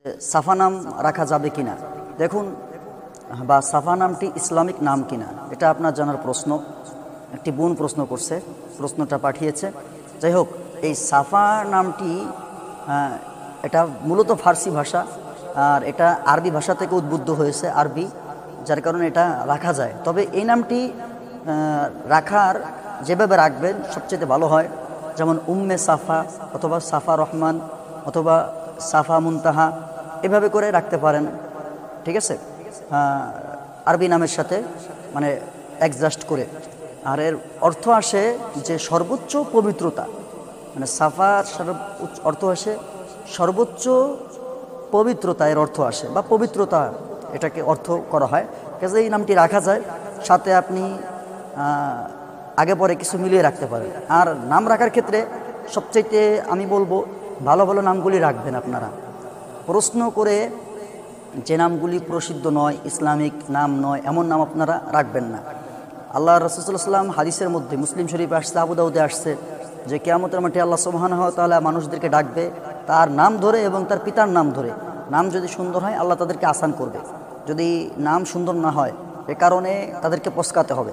সাফা নাম রাখা যাবে কিনা, দেখুন, বা সাফা নামটি ইসলামিক নাম কিনা এটা আপনার জানার প্রশ্ন। একটি বোন প্রশ্ন করছে, প্রশ্নটা পাঠিয়েছে। যাই হোক, এই সাফা নামটি এটা মূলত ফার্সি ভাষা, আর এটা আরবি ভাষা থেকে উদ্বুদ্ধ হয়েছে, আরবি, যার কারণে এটা রাখা যায়। তবে এই নামটি রাখার যেভাবে রাখবেন সবচেয়ে ভালো হয়, যেমন উম্মে সাফা অথবা সাফা রহমান অথবা সাফা মুনতাহা, এভাবে করে রাখতে পারেন, ঠিক আছে, আরবি নামের সাথে মানে অ্যাডজাস্ট করে। আর এর অর্থ আসে যে সর্বোচ্চ পবিত্রতা, মানে সাফার অর্থ আসে সর্বোচ্চ পবিত্রতা, এর অর্থ আসে, বা পবিত্রতা এটাকে অর্থ করা হয়। কাজে এই নামটি রাখা যায়, সাথে আপনি আগে পরে কিছু মিলিয়ে রাখতে পারেন। আর নাম রাখার ক্ষেত্রে সবচাইতে আমি বলবো ভালো ভালো নামগুলি রাখবেন আপনারা। প্রশ্ন করে যে নামগুলি প্রসিদ্ধ নয়, ইসলামিক নাম নয়, এমন নাম আপনারা রাখবেন না। আল্লাহ রাসূল সাল্লাল্লাহু আলাইহি ওয়াসাল্লাম হাদিসের মধ্যে, মুসলিম শরীফে আসছে, আবু দাউদে আসছে, যে কিয়ামতের মাঠে আল্লাহ সুবহানাহু ওয়া তাআলা মানুষদেরকে ডাকবে তার নাম ধরে এবং তার পিতার নাম ধরে। নাম যদি সুন্দর হয় আল্লাহ তাদেরকে আসান করবে, যদি নাম সুন্দর না হয় এ কারণে তাদেরকে পস্কাতে হবে।